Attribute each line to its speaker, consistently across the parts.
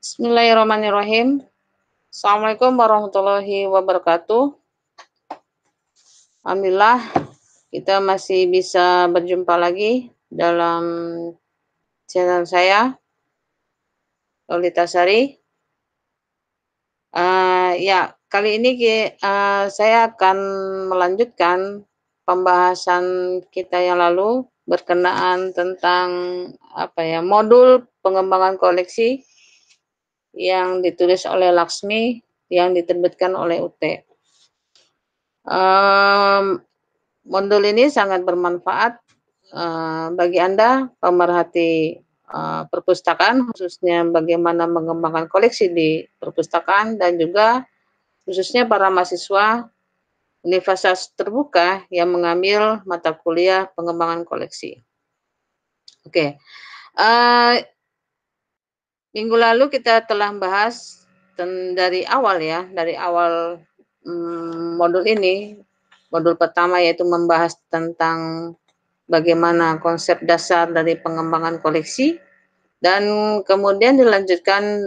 Speaker 1: Bismillahirrahmanirrahim. Assalamualaikum warahmatullahi wabarakatuh. Alhamdulillah kita masih bisa berjumpa lagi dalam channel saya, Lolita Sari. Ya, kali ini saya akan melanjutkan pembahasan kita yang lalu berkenaan tentang modul pengembangan koleksi yang ditulis oleh Laksmi yang diterbitkan oleh UT. Modul ini sangat bermanfaat bagi Anda pemerhati perpustakaan, khususnya bagaimana mengembangkan koleksi di perpustakaan, dan juga khususnya para mahasiswa universitas terbuka yang mengambil mata kuliah pengembangan koleksi. Oke, minggu lalu kita telah bahas dari awal modul ini. Modul pertama yaitu membahas tentang bagaimana konsep dasar dari pengembangan koleksi, dan kemudian dilanjutkan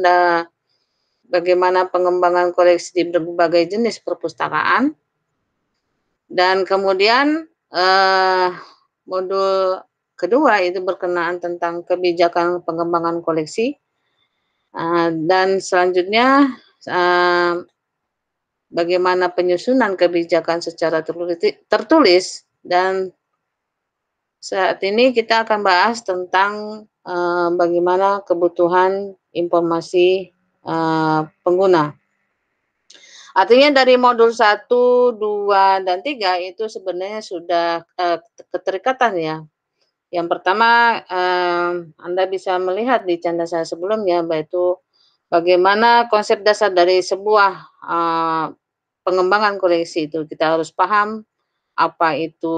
Speaker 1: bagaimana pengembangan koleksi di berbagai jenis perpustakaan, dan kemudian modul kedua itu berkenaan tentang kebijakan pengembangan koleksi, dan selanjutnya bagaimana penyusunan kebijakan secara tertulis, dan saat ini kita akan bahas tentang bagaimana kebutuhan informasi pengguna. Artinya dari modul 1, 2, dan 3 itu sebenarnya sudah keterikatan ya. Yang pertama, Anda bisa melihat di channel saya sebelumnya, yaitu bagaimana konsep dasar dari sebuah pengembangan koleksi itu. Kita harus paham apa itu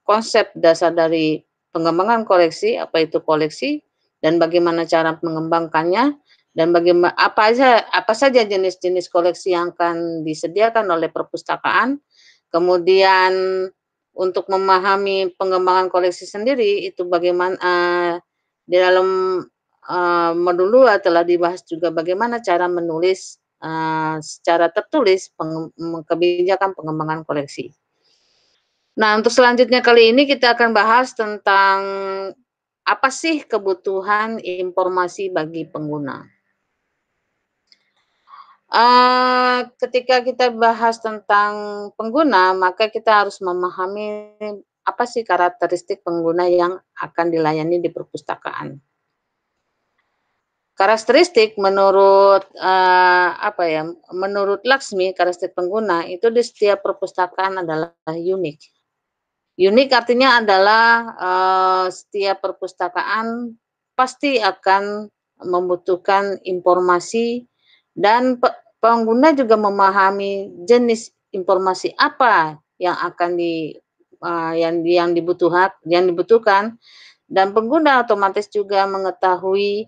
Speaker 1: konsep dasar dari pengembangan koleksi, apa itu koleksi, dan bagaimana cara mengembangkannya, dan bagaimana apa saja jenis-jenis koleksi yang akan disediakan oleh perpustakaan. Kemudian untuk memahami pengembangan koleksi sendiri itu bagaimana di dalam modul 2 telah dibahas juga bagaimana cara menulis secara tertulis kebijakan pengembangan koleksi. Nah, untuk selanjutnya kali ini kita akan bahas tentang apa sih kebutuhan informasi bagi pengguna. Ketika kita bahas tentang pengguna, maka kita harus memahami apa sih karakteristik pengguna yang akan dilayani di perpustakaan. Karakteristik menurut menurut Laksmi, karakteristik pengguna itu di setiap perpustakaan adalah unik. Unik artinya adalah setiap perpustakaan pasti akan membutuhkan informasi, dan pengguna juga memahami jenis informasi apa yang akan yang dibutuhkan, dan pengguna otomatis juga mengetahui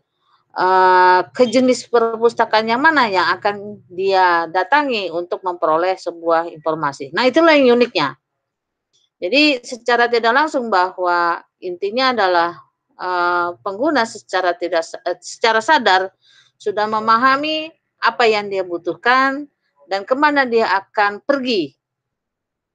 Speaker 1: ke jenis perpustakaan yang mana yang akan dia datangi untuk memperoleh sebuah informasi. Nah, itulah yang uniknya. Jadi secara tidak langsung bahwa intinya adalah pengguna secara sadar sudah memahami apa yang dia butuhkan dan kemana dia akan pergi.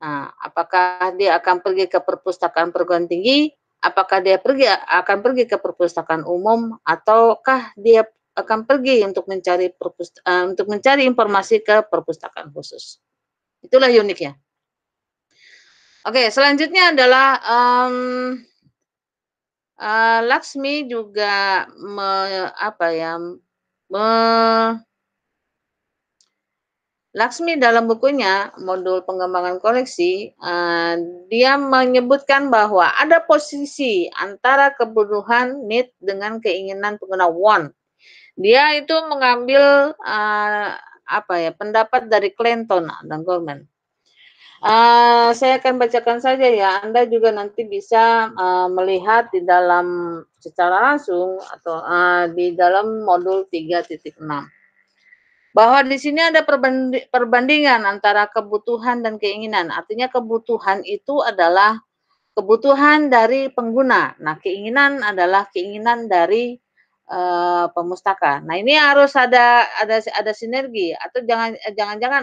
Speaker 1: Nah, apakah dia akan pergi ke perpustakaan perguruan tinggi, apakah dia akan pergi ke perpustakaan umum, ataukah dia akan pergi untuk mencari informasi ke perpustakaan khusus. Itulah uniknya. Oke, selanjutnya adalah Laksmi juga Laksmi dalam bukunya modul pengembangan koleksi, dia menyebutkan bahwa ada posisi antara kebutuhan need dengan keinginan pengguna want. Dia itu mengambil pendapat dari Clayton dan Goldman. Saya akan bacakan saja ya, Anda juga nanti bisa melihat di dalam secara langsung atau di dalam modul 3.6. Bahwa di sini ada perbandingan antara kebutuhan dan keinginan. Artinya kebutuhan itu adalah kebutuhan dari pengguna. Nah, keinginan adalah keinginan dari pemustaka. Nah, ini harus ada sinergi atau jangan-jangan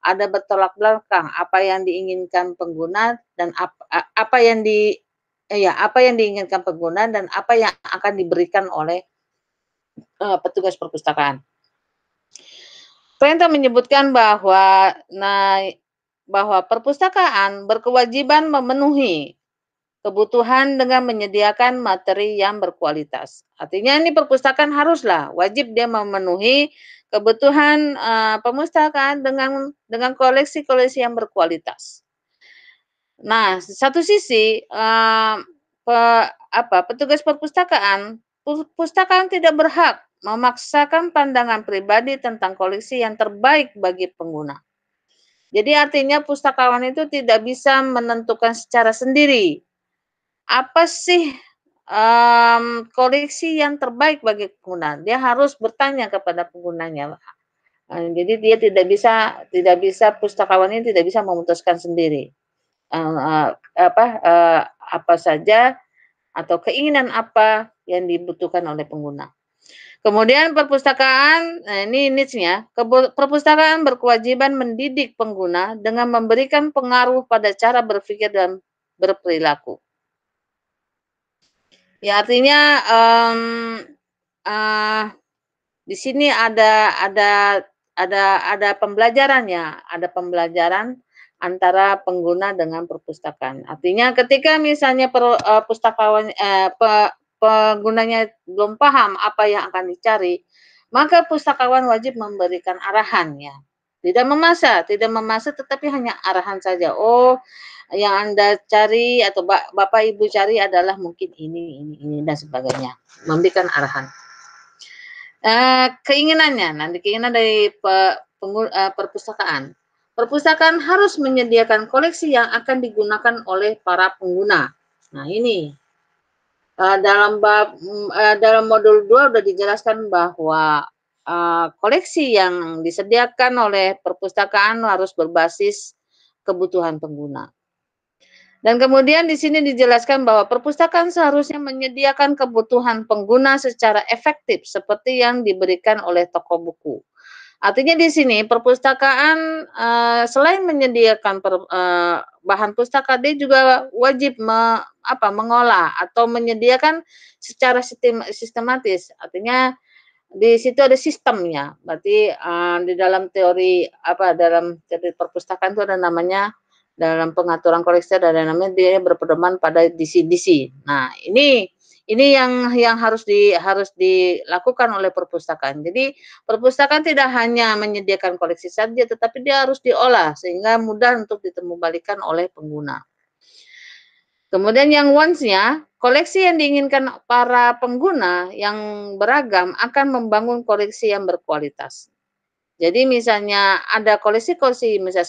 Speaker 1: ada bertolak belakang apa yang diinginkan pengguna dan apa yang apa yang diinginkan pengguna dan apa yang akan diberikan oleh, petugas perpustakaan. Perintah menyebutkan bahwa perpustakaan berkewajiban memenuhi kebutuhan dengan menyediakan materi yang berkualitas. Artinya ini perpustakaan haruslah wajib dia memenuhi kebutuhan, perpustakaan dengan koleksi-koleksi yang berkualitas. Nah, satu sisi, petugas perpustakaan tidak berhak memaksakan pandangan pribadi tentang koleksi yang terbaik bagi pengguna. Jadi artinya pustakawan itu tidak bisa menentukan secara sendiri, apa sih, koleksi yang terbaik bagi pengguna. Dia harus bertanya kepada penggunanya. Jadi dia tidak bisa pustakawan ini tidak bisa memutuskan sendiri. Apa saja atau keinginan apa yang dibutuhkan oleh pengguna. Kemudian perpustakaan, nah ini niche-nya, perpustakaan berkewajiban mendidik pengguna dengan memberikan pengaruh pada cara berpikir dan berperilaku. Ya artinya, di sini ada pembelajarannya, ada pembelajaran antara pengguna dengan perpustakaan. Artinya ketika misalnya penggunanya belum paham apa yang akan dicari, maka pustakawan wajib memberikan arahan ya. Tidak memaksa tetapi hanya arahan saja. Oh, yang Anda cari atau Bapak Ibu cari adalah mungkin ini dan sebagainya. Memberikan arahan. Keinginan dari perpustakaan. Perpustakaan harus menyediakan koleksi yang akan digunakan oleh para pengguna. Nah ini dalam modul 2 sudah dijelaskan bahwa koleksi yang disediakan oleh perpustakaan harus berbasis kebutuhan pengguna. Dan kemudian di sini dijelaskan bahwa perpustakaan seharusnya menyediakan kebutuhan pengguna secara efektif seperti yang diberikan oleh toko buku. Artinya di sini perpustakaan selain menyediakan bahan pustaka, dia juga wajib mengolah atau menyediakan secara sistematis. Artinya di situ ada sistemnya. Berarti di dalam teori perpustakaan itu ada namanya dalam pengaturan koleksi ada namanya dia berpedoman pada DC-DC. Nah, ini yang harus dilakukan oleh perpustakaan. Jadi, perpustakaan tidak hanya menyediakan koleksi saja, tetapi dia harus diolah sehingga mudah untuk ditembubalikan oleh pengguna. Kemudian yang wants-nya, koleksi yang diinginkan para pengguna yang beragam akan membangun koleksi yang berkualitas. Jadi misalnya ada koleksi-koleksi, misalnya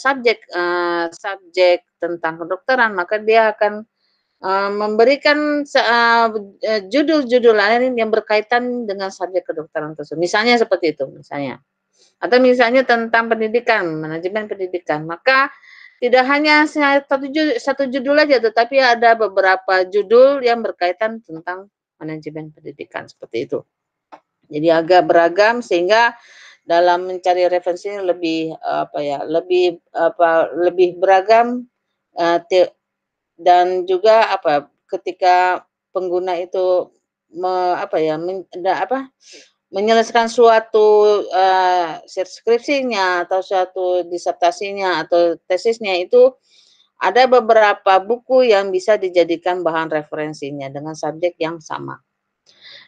Speaker 1: subjek tentang kedokteran, maka dia akan memberikan judul-judul lain yang berkaitan dengan subjek kedokteran tersebut. Misalnya seperti itu, misalnya. Atau misalnya tentang pendidikan, manajemen pendidikan. Maka tidak hanya satu judul aja, tetapi ada beberapa judul yang berkaitan tentang manajemen pendidikan, seperti itu. Jadi agak beragam sehingga dalam mencari referensi lebih lebih beragam dan juga ketika pengguna itu menyelesaikan suatu skripsinya atau suatu disertasinya atau tesisnya itu ada beberapa buku yang bisa dijadikan bahan referensinya dengan subjek yang sama.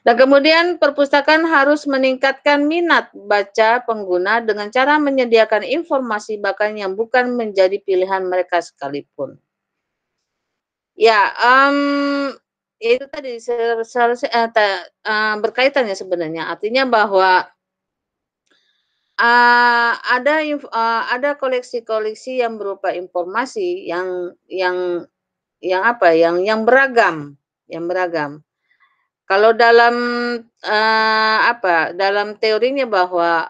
Speaker 1: Dan kemudian perpustakaan harus meningkatkan minat baca pengguna dengan cara menyediakan informasi bahkan yang bukan menjadi pilihan mereka sekalipun. Ya, itu tadi berkaitan ya sebenarnya. Artinya bahwa ada koleksi-koleksi yang berupa informasi yang beragam, Kalau dalam dalam teorinya bahwa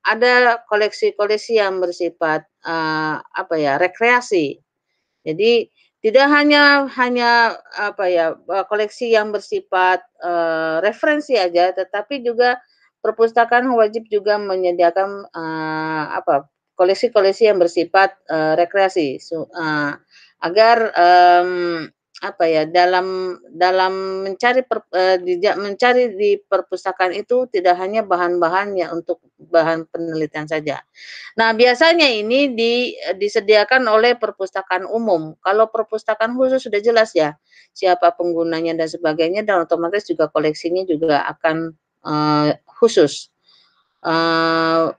Speaker 1: ada koleksi-koleksi yang bersifat rekreasi. Jadi Tidak hanya hanya apa ya, koleksi yang bersifat, referensi aja, tetapi juga perpustakaan wajib juga menyediakan, apa, koleksi-koleksi yang bersifat, rekreasi, agar, apa ya, dalam mencari di perpustakaan itu tidak hanya bahan-bahan ya untuk bahan penelitian saja. Nah, biasanya ini disediakan oleh perpustakaan umum. Kalau perpustakaan khusus sudah jelas ya, siapa penggunanya dan sebagainya dan otomatis juga koleksinya juga akan, khusus. Eee,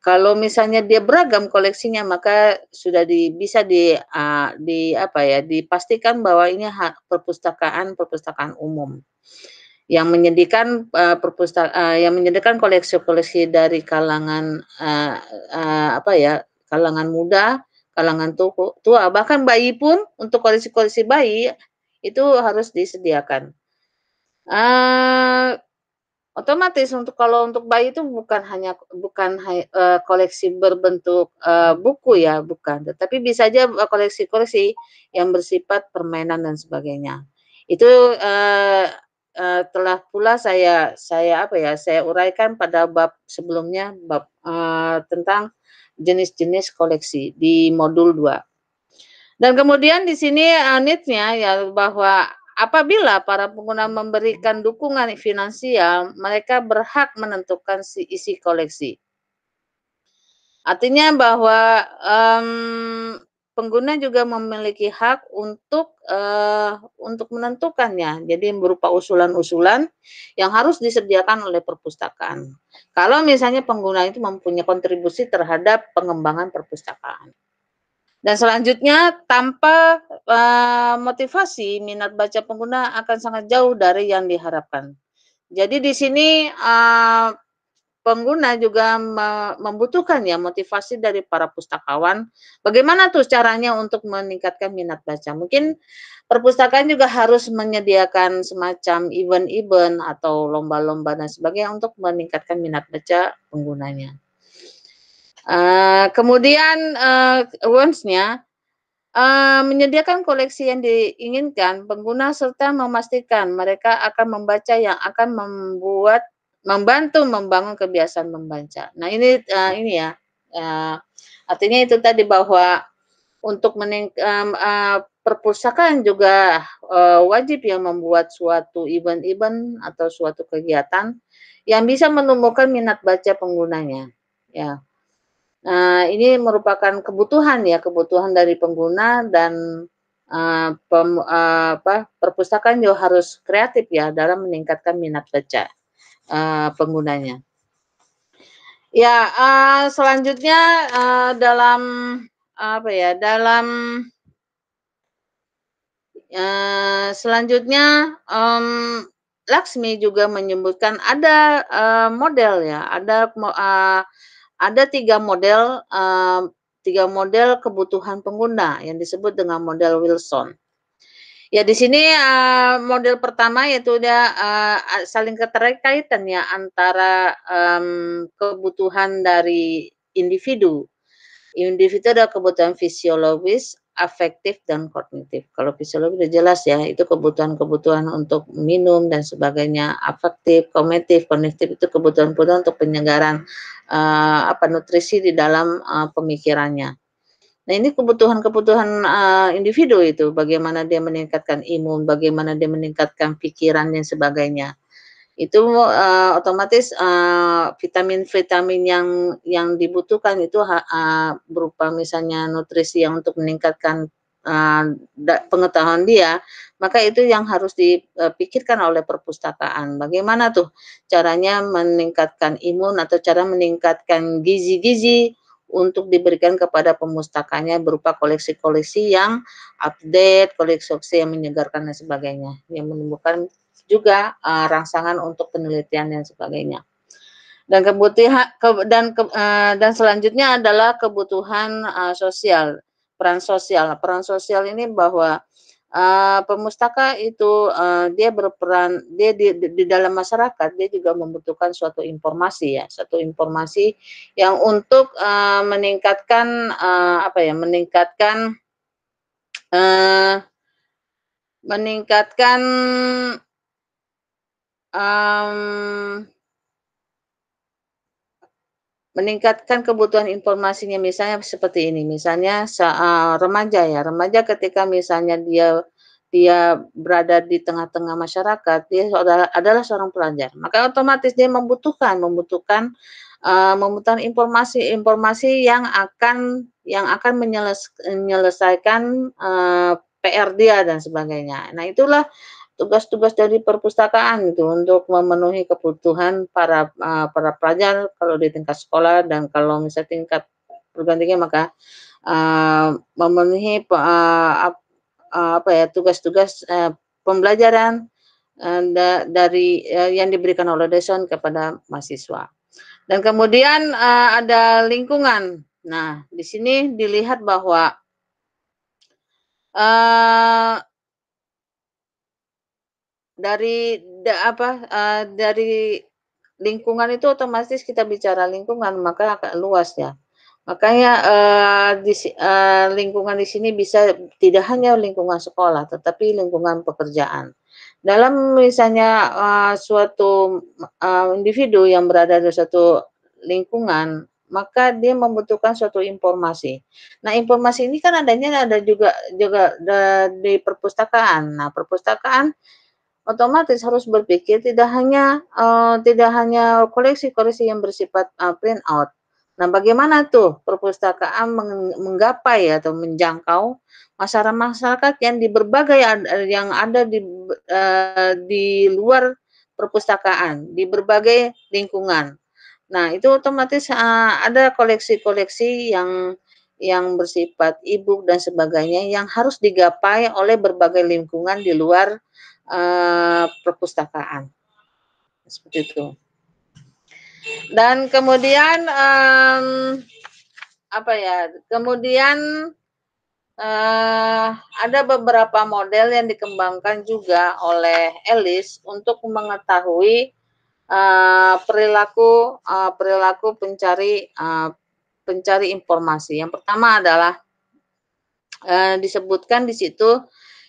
Speaker 1: Kalau misalnya dia beragam koleksinya maka sudah bisa apa ya, dipastikan bahwa ini perpustakaan umum yang menyediakan koleksi-koleksi dari kalangan, apa ya, kalangan muda, kalangan tua, bahkan bayi pun untuk koleksi-koleksi bayi itu harus disediakan. Eee, Otomatis kalau untuk bayi itu bukan koleksi berbentuk, buku ya, bukan, tetapi bisa aja, koleksi-koleksi yang bersifat permainan dan sebagainya. Itu, eee eee, telah pula saya apa ya, saya uraikan pada bab sebelumnya, bab, tentang jenis-jenis koleksi di modul 2. Dan kemudian di sini, need-nya ya bahwa apabila para pengguna memberikan dukungan finansial, mereka berhak menentukan isi koleksi. Artinya bahwa, pengguna juga memiliki hak untuk menentukannya. Jadi berupa usulan-usulan yang harus disediakan oleh perpustakaan. Kalau misalnya pengguna itu mempunyai kontribusi terhadap pengembangan perpustakaan. Dan selanjutnya tanpa, motivasi minat baca pengguna akan sangat jauh dari yang diharapkan. Jadi di sini, pengguna juga membutuhkan ya motivasi dari para pustakawan. Bagaimana tuh caranya untuk meningkatkan minat baca? Mungkin perpustakaan juga harus menyediakan semacam event-event atau lomba-lomba dan sebagainya untuk meningkatkan minat baca penggunanya. Kemudian, awareness-nya menyediakan koleksi yang diinginkan, pengguna serta memastikan mereka akan membaca yang akan membantu membangun kebiasaan membaca. Nah ini ya, eee, artinya itu tadi bahwa untuk perpustakaan juga, wajib ya membuat suatu event-event atau suatu kegiatan yang bisa menumbuhkan minat baca penggunanya, ya. Nah, ini merupakan kebutuhan ya, kebutuhan dari pengguna dan, perpustakaan juga harus kreatif ya dalam meningkatkan minat baca, penggunanya. Ya, selanjutnya, dalam apa ya, selanjutnya, Laksmi juga menyebutkan ada, model ya, ada 3 model kebutuhan pengguna yang disebut dengan model Wilson. Ya di sini, model pertama yaitu dia, saling keterkaitan ya antara, kebutuhan dari individu. Individu ada kebutuhan fisiologis, afektif, dan kognitif. Kalau fisiologis udah jelas ya, itu kebutuhan-kebutuhan untuk minum dan sebagainya. Afektif, kognitif itu kebutuhan-kebutuhan untuk penyegaran, nutrisi di dalam, pemikirannya. Nah ini kebutuhan-kebutuhan, individu itu, bagaimana dia meningkatkan imun, bagaimana dia meningkatkan pikiran dan sebagainya. Itu, otomatis, vitamin-vitamin yang dibutuhkan itu berupa misalnya nutrisi yang untuk meningkatkan, eee, pengetahuan dia, maka itu yang harus dipikirkan oleh perpustakaan. Bagaimana tuh caranya meningkatkan imun atau cara meningkatkan gizi-gizi untuk diberikan kepada pemustakanya berupa koleksi-koleksi yang update, koleksi-koleksi yang menyegarkan dan sebagainya, yang menumbuhkan juga, rangsangan untuk penelitian dan sebagainya. Dan dan selanjutnya adalah kebutuhan, sosial, peran sosial. Peran sosial ini bahwa, pemustaka itu, dia berperan dia di dalam masyarakat, dia juga membutuhkan suatu informasi ya, suatu informasi yang untuk, meningkatkan, meningkatkan eee, meningkatkan, mmm meningkatkan kebutuhan informasinya misalnya seperti ini, misalnya remaja ya, remaja ketika misalnya dia dia berada di tengah-tengah masyarakat, dia adalah seorang pelajar, maka otomatis dia membutuhkan informasi-informasi yang akan menyelesaikan, PR dia dan sebagainya. Nah itulah tugas-tugas dari perpustakaan gitu untuk memenuhi kebutuhan para pelajar kalau di tingkat sekolah dan kalau misalnya tingkat perguruan tinggi maka, memenuhi apa ya, tugas-tugas, pembelajaran, dari, yang diberikan oleh dosen kepada mahasiswa. Dan kemudian, ada lingkungan. Nah, di sini dilihat bahwa, eee dari lingkungan itu otomatis kita bicara lingkungan, maka agak luas ya. Makanya, lingkungan di sini bisa tidak hanya lingkungan sekolah, tetapi lingkungan pekerjaan. Dalam misalnya, suatu, individu yang berada di suatu lingkungan, maka dia membutuhkan suatu informasi. Nah, informasi ini kan ada juga juga di perpustakaan. Nah, perpustakaan otomatis harus berpikir tidak hanya koleksi-koleksi yang bersifat, print out. Nah, bagaimana tuh perpustakaan menggapai atau menjangkau masyarakat yang di berbagai yang ada di luar perpustakaan, di berbagai lingkungan. Nah, itu otomatis, ada koleksi-koleksi yang bersifat e-book dan sebagainya yang harus digapai oleh berbagai lingkungan di luar, perpustakaan, seperti itu. Dan kemudian, apa ya, kemudian, ada beberapa model yang dikembangkan juga oleh Ellis untuk mengetahui, perilaku pencari informasi. Yang pertama adalah, disebutkan di situ,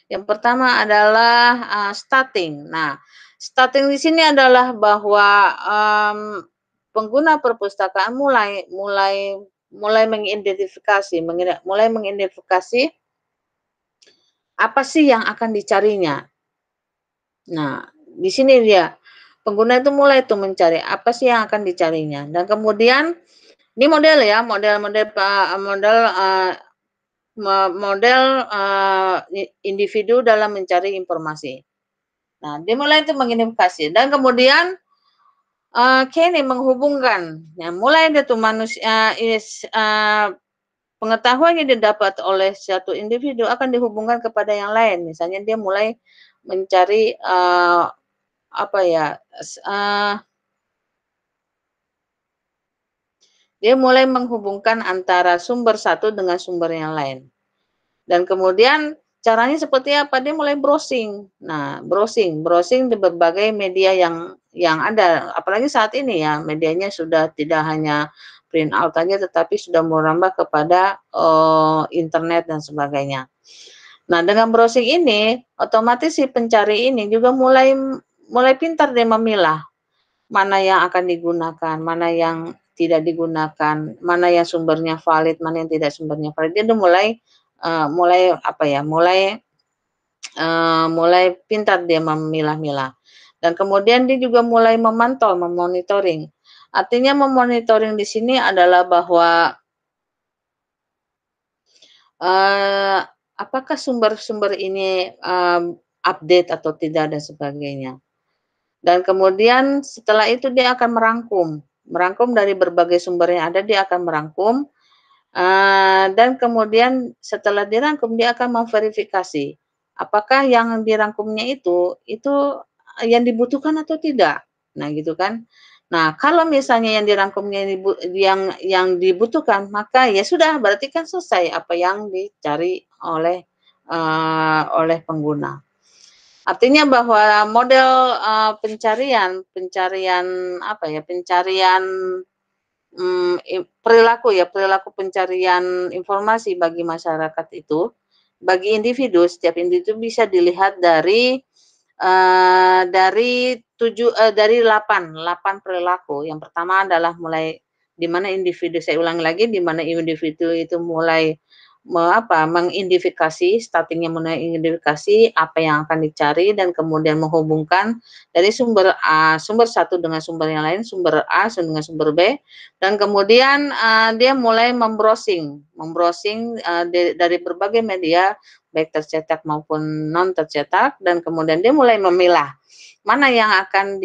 Speaker 1: yang pertama adalah, starting. Nah, starting di sini adalah bahwa, pengguna perpustakaan mulai mulai mulai mengidentifikasi apa sih yang akan dicarinya. Nah, di sini dia, pengguna itu mulai tuh mencari apa sih yang akan dicarinya dan kemudian ini model ya, model, individu dalam mencari informasi. Nah, dia mulai itu mengidentifikasi dan kemudian, Kenny menghubungkan. Ya, mulai dia tuh pengetahuan yang didapat oleh satu individu akan dihubungkan kepada yang lain. Misalnya dia mulai mencari, apa ya, dia mulai menghubungkan antara sumber satu dengan sumber yang lain. Dan kemudian caranya seperti apa? Dia mulai browsing. Nah, browsing di berbagai media yang ada. Apalagi saat ini ya, medianya sudah tidak hanya print out aja tetapi sudah merambah kepada, internet dan sebagainya. Nah, dengan browsing ini, otomatis si pencari ini juga mulai mulai pintar dia memilah mana yang akan digunakan, mana yang tidak digunakan, mana yang sumbernya valid, mana yang tidak sumbernya valid. Dia udah mulai apa ya, mulai pintar dia memilah-milah. Dan kemudian dia juga mulai memantau, memonitoring. Artinya memonitoring di sini adalah bahwa, eee, apakah sumber-sumber ini, update atau tidak dan sebagainya. Dan kemudian setelah itu dia akan merangkum, merangkum dari berbagai sumber yang ada dia akan merangkum, dan kemudian setelah dirangkum dia akan memverifikasi, apakah yang dirangkumnya itu, yang dibutuhkan atau tidak. Nah gitu kan. Nah kalau misalnya yang dirangkumnya yang dibutuhkan, maka ya sudah berarti kan selesai apa yang dicari oleh pengguna. Artinya bahwa model, pencarian pencarian apa ya, pencarian, perilaku ya, perilaku pencarian informasi bagi masyarakat itu, bagi individu, setiap individu bisa dilihat dari 8 perilaku. Yang pertama adalah mulai di mana individu, saya ulangi lagi, di mana individu itu mulai mengidentifikasi, starting-nya mengidentifikasi apa yang akan dicari dan kemudian menghubungkan dari sumber satu dengan sumber yang lain, sumber A dengan sumber B, dan kemudian dia mulai membrowsing dari berbagai media, baik tercetak maupun non tercetak, dan kemudian dia mulai memilah mana yang akan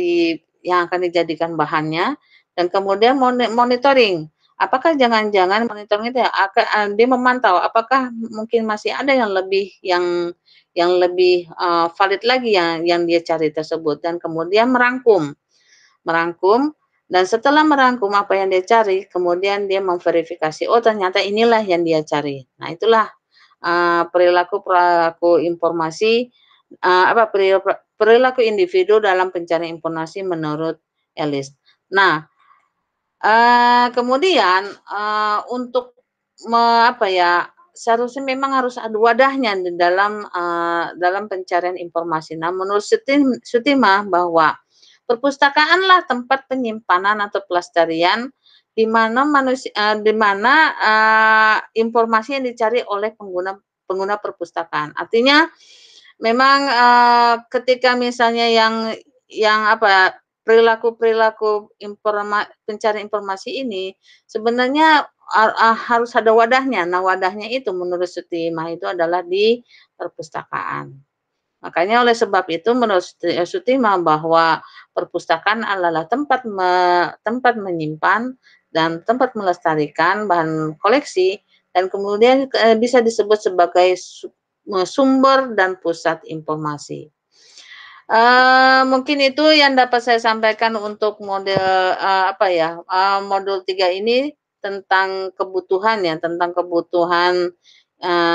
Speaker 1: dijadikan bahannya, dan kemudian monitoring. Apakah jangan-jangan monitoring itu dia memantau apakah mungkin masih ada yang lebih valid lagi yang dia cari tersebut, dan kemudian merangkum merangkum dan setelah merangkum apa yang dia cari, kemudian dia memverifikasi, oh ternyata inilah yang dia cari. Nah, itulah perilaku informasi, perilaku individu dalam pencarian informasi menurut Ellis. Nah, kemudian untuk seharusnya memang harus ada wadahnya di dalam pencarian informasi. Nah, menurut Sutimah bahwa perpustakaanlah tempat penyimpanan atau pelestarian di mana informasi yang dicari oleh pengguna perpustakaan. Artinya memang ketika misalnya perilaku pencari informasi ini sebenarnya harus ada wadahnya. Nah, wadahnya itu menurut Sutimah itu adalah di perpustakaan. Makanya oleh sebab itu menurut Sutimah bahwa perpustakaan adalah tempat menyimpan dan tempat melestarikan bahan koleksi, dan kemudian bisa disebut sebagai sumber dan pusat informasi. Mungkin itu yang dapat saya sampaikan untuk modul 3 ini tentang kebutuhan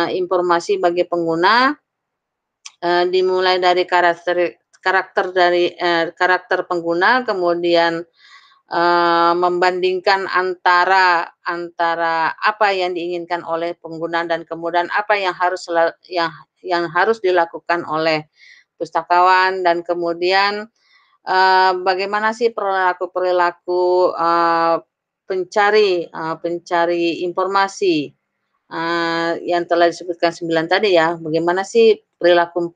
Speaker 1: informasi bagi pengguna, dimulai dari karakter pengguna, kemudian membandingkan antara apa yang diinginkan oleh pengguna dan kemudian apa yang harus dilakukan oleh pustakawan, dan kemudian bagaimana sih perilaku pencari informasi yang telah disebutkan 9 tadi ya, bagaimana sih perilaku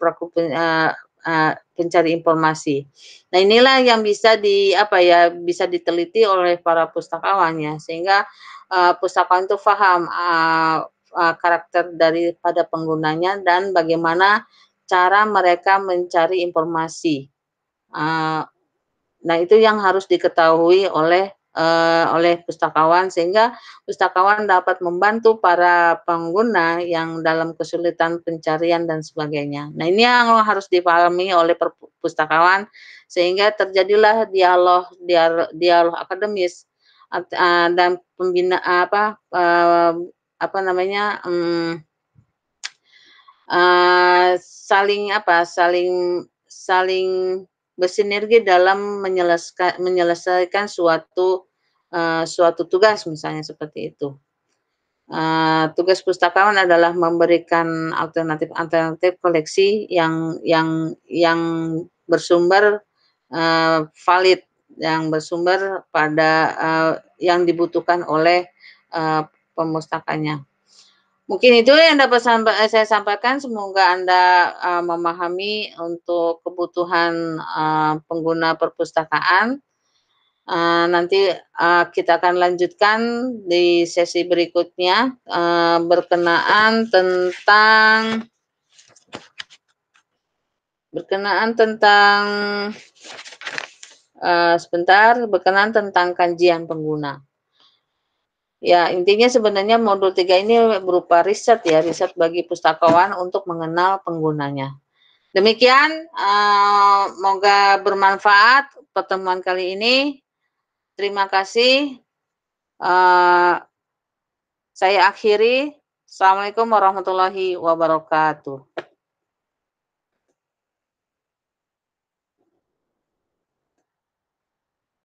Speaker 1: pencari informasi. Nah, inilah yang bisa diteliti oleh para pustakawan ya, sehingga pustakawan itu paham karakter daripada penggunanya dan bagaimana cara mereka mencari informasi. Nah, itu yang harus diketahui oleh pustakawan, sehingga pustakawan dapat membantu para pengguna yang dalam kesulitan pencarian dan sebagainya. Nah, ini yang harus dipahami oleh pustakawan sehingga terjadilah dialog akademis dan pembina saling bersinergi dalam menyelesaikan suatu tugas, misalnya seperti itu. Tugas pustakawan adalah memberikan alternatif koleksi yang bersumber valid, yang bersumber pada yang dibutuhkan oleh pemustakanya. Mungkin itu yang dapat saya sampaikan, semoga Anda memahami untuk kebutuhan pengguna perpustakaan. Nanti kita akan lanjutkan di sesi berikutnya berkenaan tentang kajian pengguna. Ya, intinya sebenarnya modul 3 ini berupa riset bagi pustakawan untuk mengenal penggunanya. Demikian, semoga bermanfaat pertemuan kali ini. Terima kasih. Saya akhiri. Assalamualaikum warahmatullahi wabarakatuh.